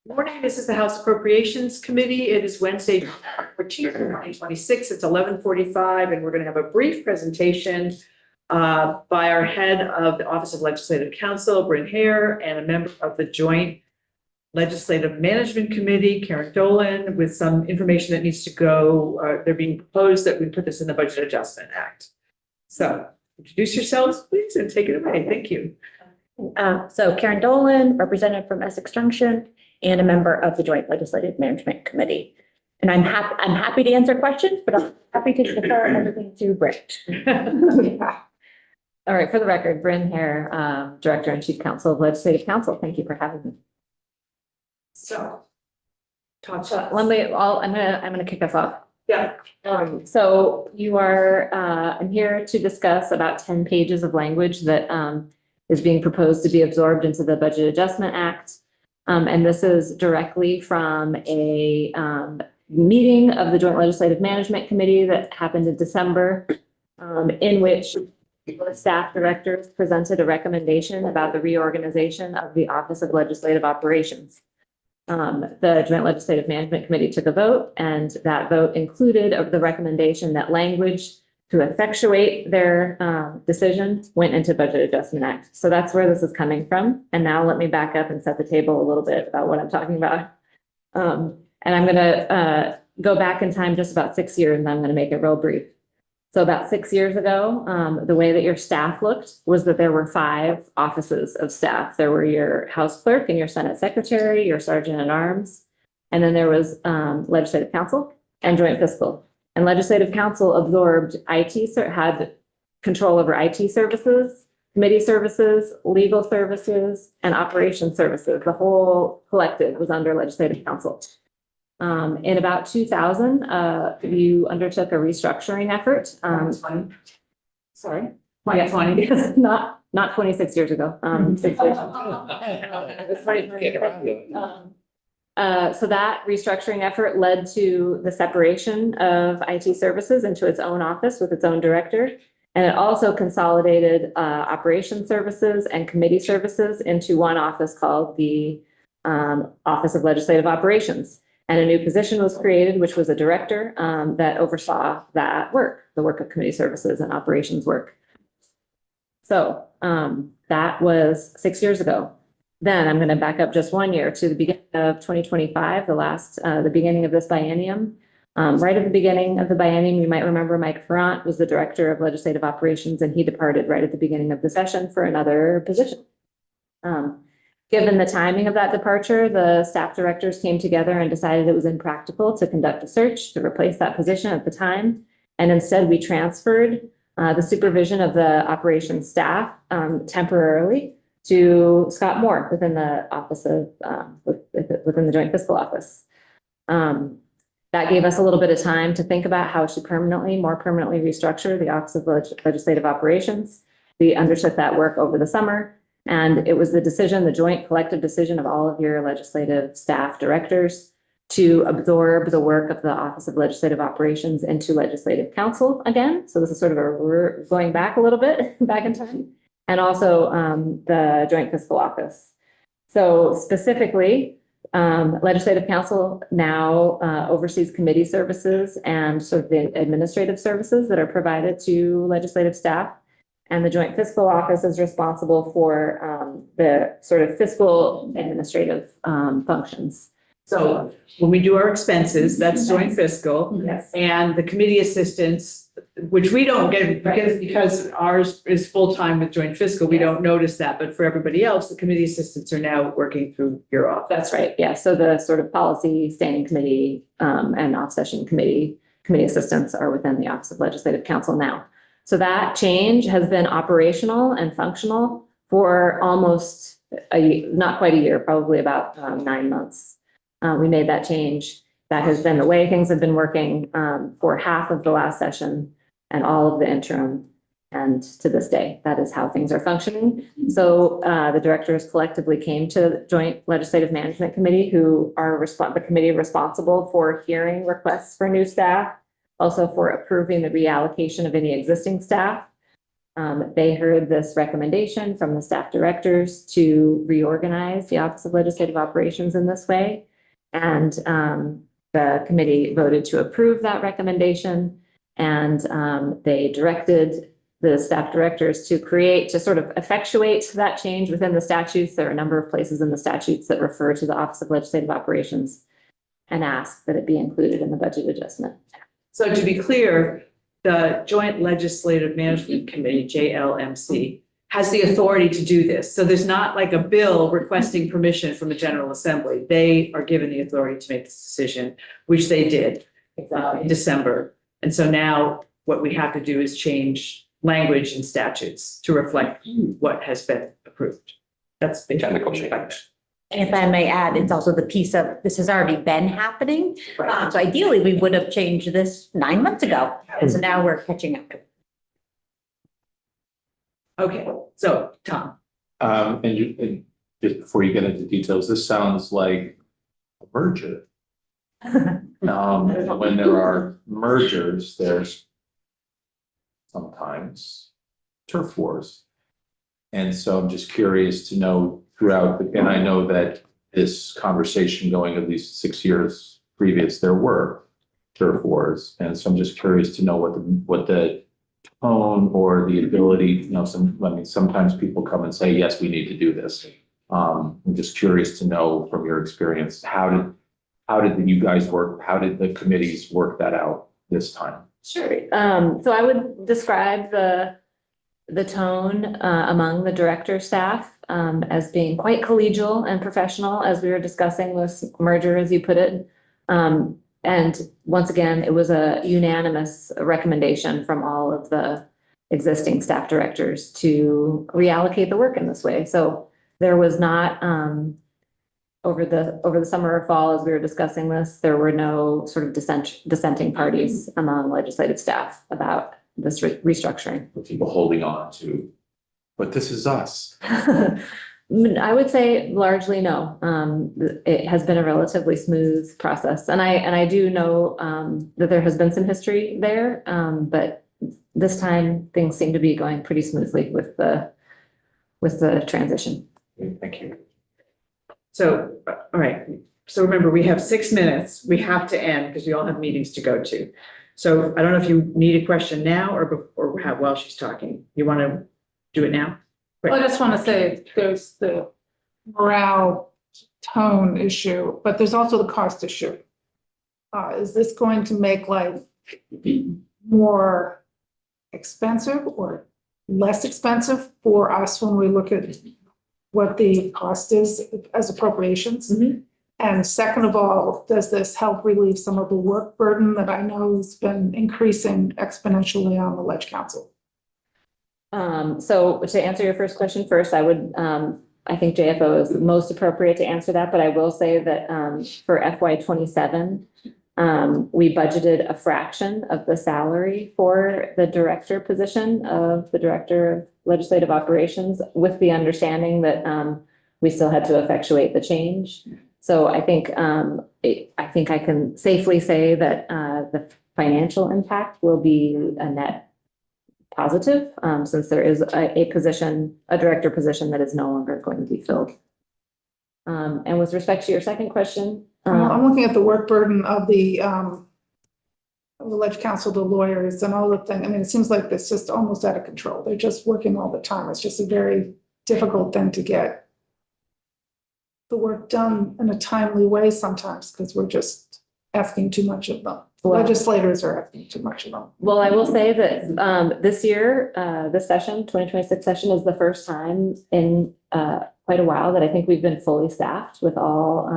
Morning, this is the House Appropriations Committee. It is Wednesday, 14th, 2026. It's 11:45, and we're going to have a brief presentation by our head of the Office of Legislative Counsel, Bryn Hare, and a member of the Joint Legislative Management Committee, Karen Dolan, with some information that needs to go. They're being proposed that we put this in the Budget Adjustment Act. So introduce yourselves, please, and take it away. Thank you. So Karen Dolan, representative from Essex Junction, and a member of the Joint Legislative Management Committee. And I'm happy to answer questions, but I'm happy to defer everything to Britt. All right, for the record, Bryn Hare, Director and Chief Counsel of Legislative Counsel. Thank you for having me. So, I'm gonna kick us off. Yeah. So you are, I'm here to discuss about 10 pages of language that is being proposed to be absorbed into the Budget Adjustment Act. And this is directly from a meeting of the Joint Legislative Management Committee that happened in December, in which the staff directors presented a recommendation about the reorganization of the Office of Legislative Operations. The Joint Legislative Management Committee took a vote, and that vote included the recommendation that language to effectuate their decision went into Budget Adjustment Act. So that's where this is coming from. And now let me back up and set the table a little bit about what I'm talking about. And I'm going to go back in time just about 6 years, and I'm going to make it real brief. So about 6 years ago, the way that your staff looked was that there were 5 offices of staff. There were your House Clerk and your Senate Secretary, your Sergeant at Arms, and then there was Legislative Counsel and Joint Fiscal. And Legislative Counsel absorbed had control over IT services, committee services, legal services, and operations services. The whole collective was under Legislative Counsel. In about 2000, you undertook a restructuring effort. Sorry, 2020. Yes, not 26 years ago. 6 years. So that restructuring effort led to the separation of IT services into its own office with its own director. And it also consolidated operations services and committee services into one office called the Office of Legislative Operations. And a new position was created, which was a director that oversaw that work, the work of committee services and operations work. So that was 6 years ago. Then I'm going to back up just 1 year to the beginning of 2025, the beginning of this biennium. Right at the beginning of the biennium, you might remember Mike Ferrant was the director of legislative operations, and he departed right at the beginning of the session for another position. Given the timing of that departure, the staff directors came together and decided it was impractical to conduct a search to replace that position at the time. And instead, we transferred the supervision of the operations staff temporarily to Scott Moore within the office of within the Joint Fiscal Office. That gave us a little bit of time to think about how to more permanently restructure the Office of Legislative Operations. We undertook that work over the summer, and it was the joint collective decision of all of your legislative staff directors to absorb the work of the Office of Legislative Operations into Legislative Counsel again. So this is sort of going back a little bit, back in time. And also the Joint Fiscal Office. So specifically, Legislative Counsel now oversees committee services and sort of the administrative services that are provided to legislative staff. And the Joint Fiscal Office is responsible for the sort of fiscal administrative functions. So when we do our expenses, that's joint fiscal. Yes. And the committee assistants, which we don't get because ours is full-time with joint fiscal, we don't notice that. But for everybody else, the committee assistants are now working through your office. That's right. Yeah. So the sort of policy standing committee and off-session committee assistants are within the Office of Legislative Counsel now. So that change has been operational and functional for almost not quite a year, probably about 9 months. We made that change. That has been the way things have been working for half of the last session and all of the interim. And to this day, that is how things are functioning. So the directors collectively came to the Joint Legislative Management Committee, who are the committee responsible for hearing requests for new staff, also for approving the reallocation of any existing staff, They heard this recommendation from the staff directors to reorganize the Office of Legislative Operations in this way. And the committee voted to approve that recommendation. And they directed the staff directors to sort of effectuate that change within the statutes. There are a number of places in the statutes that refer to the Office of Legislative Operations and ask that it be included in the budget adjustment. So to be clear, the Joint Legislative Management Committee, JLMC, has the authority to do this. So there's not like a bill requesting permission from the General Assembly. They are given the authority to make this decision, which they did in December. And so now what we have to do is change language and statutes to reflect what has been approved. That's the Technical change. And if I may add, it's also the piece of, this has already been happening. Right. So ideally, we would have changed this 9 months ago. And so now we're catching up. Okay, so Tom. And just before you get into details, this sounds like a merger. When there are mergers, there's sometimes turf wars. And so I'm just curious to know throughout, and I know that this conversation going at least 6 years previous, there were turf wars. And so I'm just curious to know what the tone or the ability, sometimes people come and say, yes, we need to do this. I'm just curious to know from your experience, how did you guys work? How did the committees work that out this time? Sure. So I would describe the tone among the director staff as being quite collegial and professional as we were discussing this merger, as you put it. And once again, it was a unanimous recommendation from all of the existing staff directors to reallocate the work in this way. So there was not, over the summer or fall, as we were discussing this, there were no sort of dissenting parties among legislative staff about this restructuring. With people holding on to, but this is us. I would say largely no. It has been a relatively smooth process, and I do know that there has been some history there, but this time things seem to be going pretty smoothly with the transition. Thank you. So, all right. So remember, we have 6 minutes. We have to end because we all have meetings to go to. So I don't know if you need a question now or have while she's talking. You want to do it now? Well, I just want to say there's the morale tone issue, but there's also the cost issue. Is this going to make life more expensive or less expensive for us when we look at what the cost is as appropriations? Mhm. And second of all, does this help relieve some of the work burden that I know has been increasing exponentially on the Ledge Council? So to answer your first question first, I would, I think JFO is most appropriate to answer that, but I will say that for FY 27, we budgeted a fraction of the salary for the director position of the Director of Legislative Operations, with the understanding that we still had to effectuate the change. So I think I can safely say that the financial impact will be a net positive, since there is a director position that is no longer going to be filled. And with respect to your second question, I'm looking at the work burden of the Ledge Council, the lawyers and all the things. I mean, it seems like it's just almost out of control. They're just working all the time. It's just a very difficult thing to get the work done in a timely way sometimes, because we're just asking too much of them. Well- Legislators are asking too much of them. well, I will say that this year, this session, 2026 session, is the first time in quite a while that I think we've been fully staffed with all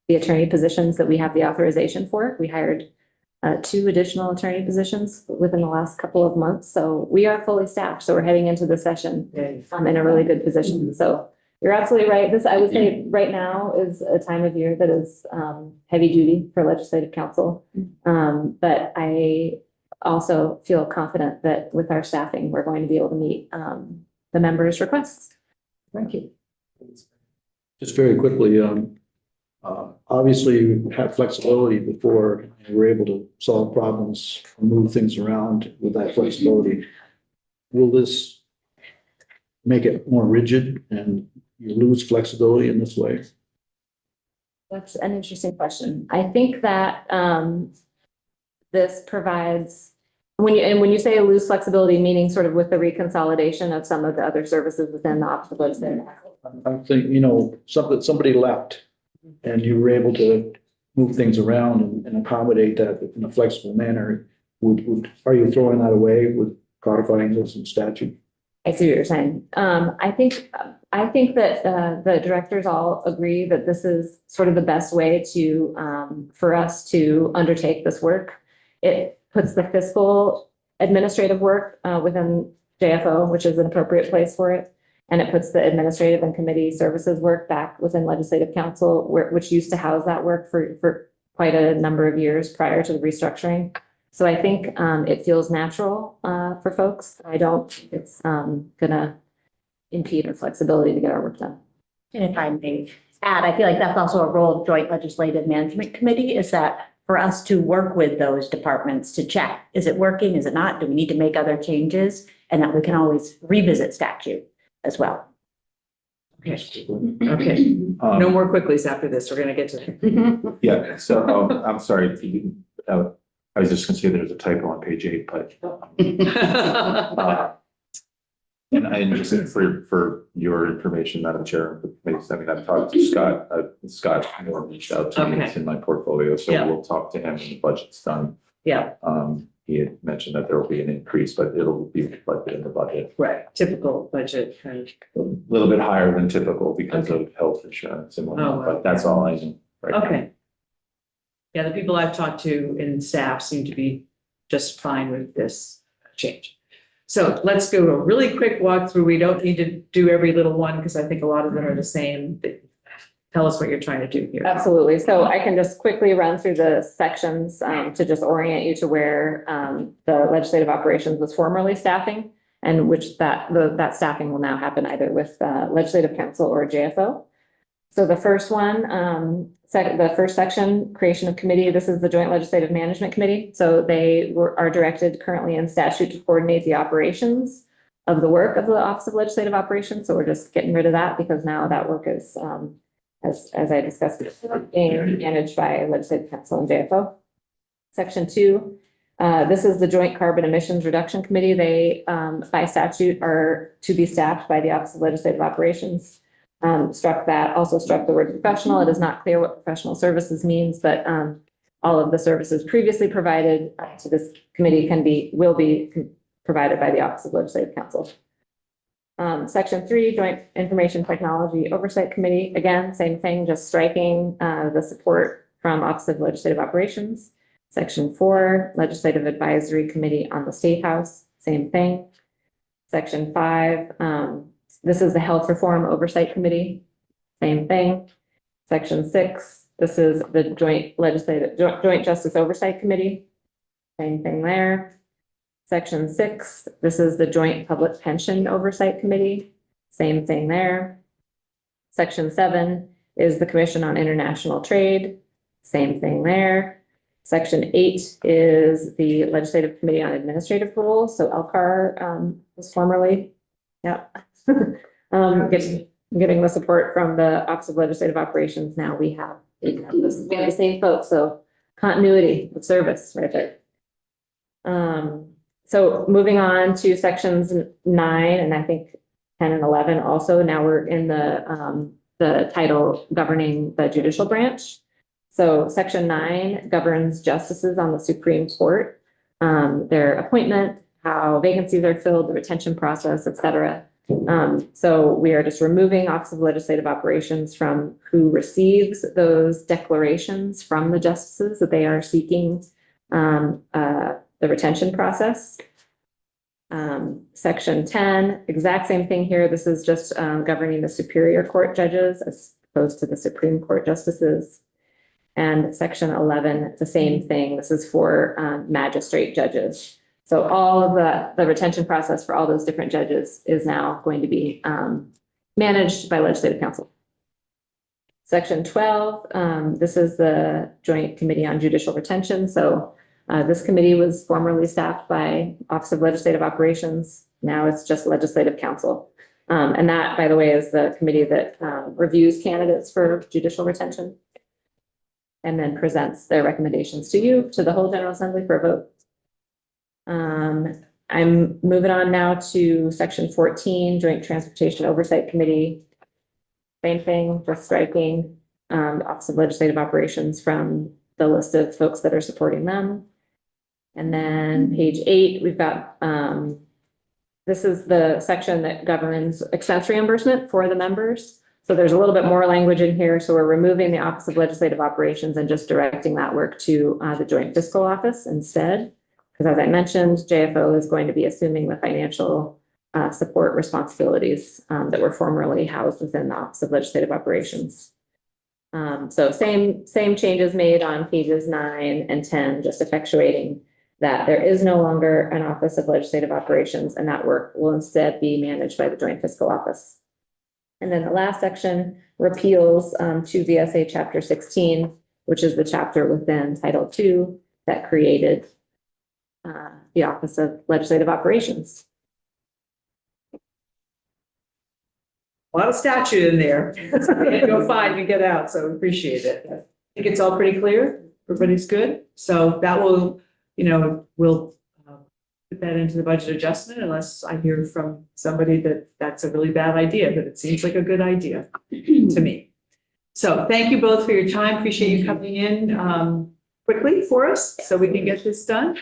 the attorney positions that we have the authorization for. We hired 2 additional attorney positions within the last couple of months. So we are fully staffed. So we're heading into the session in a really good position. So you're absolutely right. This, I would say, right now is a time of year that is heavy duty for Legislative Council. But I also feel confident that with our staffing, we're going to be able to meet the members' requests. Thank you. Just very quickly, obviously we had flexibility before, and we're able to solve problems, move things around with that flexibility. will this make it more rigid and you lose flexibility in this way? That's an interesting question. I think that this provides, when you say lose flexibility, meaning sort of with the reconsolidation of some of the other services within the Office of Legislative Counsel. I'm thinking, somebody left and you were able to move things around and accommodate that in a flexible manner. Are you throwing that away with codifying this in statute? I see what you're saying. I think that the directors all agree that this is sort of the best way to for us to undertake this work. It puts the fiscal administrative work within JFO, which is an appropriate place for it. And it puts the administrative and committee services work back within Legislative Council, which used to house that work for quite a number of years prior to the restructuring. So I think it feels natural for folks. I don't think it's gonna impede our flexibility to get our work done. And if I may add, I feel like that's also a role of Joint Legislative Management Committee, is that for us to work with those departments to check, is it working, is it not? Do we need to make other changes? And that we can always revisit statute as well. Okay, okay. No more quicklies after this. We're gonna get to that. Yeah, so, I'm sorry, I was just gonna say there's a typo on page 8, but. And just for your information, Madam Chair, I've talked to Scott, Scott Moore reached out to me, it's in my portfolio, so Yeah. we'll talk to him when the budget's done. Yeah, He had mentioned that there will be an increase, but it'll be reflected in the budget. right. Typical budget kind of. A little bit higher than typical because of health insurance and Oh, whatnot, wow. but that's all I know right now. Okay. Yeah, the people I've talked to in staff seem to be just fine with this change. So let's go a really quick walkthrough. We don't need to do every little one because I think a lot of them are the same. Tell us what you're trying to do here. Absolutely. So I can just quickly run through the sections to just orient you to where the legislative operations was formerly staffing, and which that staffing will now happen either with Legislative Council or JFO. So the first one, the first section, creation of committee, this is the Joint Legislative Management Committee. So they are directed currently in statute to coordinate the operations of the work of the Office of Legislative Operations. So we're just getting rid of that because now that work is, as I discussed, being managed by Legislative Council and JFO. Section 2, this is the Joint Carbon Emissions Reduction Committee. They, by statute, are to be staffed by the Office of Legislative Operations. Struck the word professional. It is not clear what professional services means, but all of the services previously provided to this committee will be provided by the Office of Legislative Council. Section 3, Joint Information Technology Oversight Committee. Again, same thing, just striking the support from Office of Legislative Operations. Section 4, Legislative Advisory Committee on the State House. Same thing. Section 5, this is the Health Reform Oversight Committee. Same thing. Section 6, this is the Joint Justice Oversight Committee. Same thing there. Section 6, this is the Joint Public Pension Oversight Committee. Same thing there. Section 7 is the Commission on International Trade. Same thing there. Section 8 is the Legislative Committee on Administrative Rules. So LCAR was formerly, getting the support from the Office of Legislative Operations. Now we have the same folks, so continuity of service right there. So moving on to sections 9 and I think 10 and 11 also. Now we're in the title governing the judicial branch. So section 9 governs justices on the Supreme Court, their appointment, how vacancies are filled, the retention process, et cetera. So we are just removing Office of Legislative Operations from who receives those declarations from the justices that they are seeking the retention process. Section 10, exact same thing here. This is just governing the Superior Court judges as opposed to the Supreme Court justices. And section 11, the same thing. This is for magistrate judges. So all of the retention process for all those different judges is now going to be managed by Legislative Council. Section 12, this is the Joint Committee on Judicial Retention. So this committee was formerly staffed by Office of Legislative Operations. Now it's just Legislative Council. And that, by the way, is the committee that reviews candidates for judicial retention and then presents their recommendations to you, to the whole General Assembly for a vote. I'm moving on now to section 14, Joint Transportation Oversight Committee. Same thing, just striking the Office of Legislative Operations from the list of folks that are supporting them. And then page 8, we've got, this is the section that governs expense reimbursement for the members. So there's a little bit more language in here. So we're removing the Office of Legislative Operations and just directing that work to the Joint Fiscal Office instead. Because as I mentioned, JFO is going to be assuming the financial support responsibilities that were formerly housed within the Office of Legislative Operations. So same changes made on pages 9 and 10, just effectuating that there is no longer an Office of Legislative Operations, and that work will instead be managed by the Joint Fiscal Office. And then the last section repeals 2 VSA Chapter 16, which is the chapter within Title II that created the Office of Legislative Operations. A lot of statute in there. You go find, you get out, so appreciate it. I think it's all pretty clear. Everybody's good. So that will, we'll put that into the budget adjustment unless I hear from somebody that that's a really bad idea, but it seems like a good idea to me. So thank you both for your time. Appreciate you coming in quickly for us so we can get this done.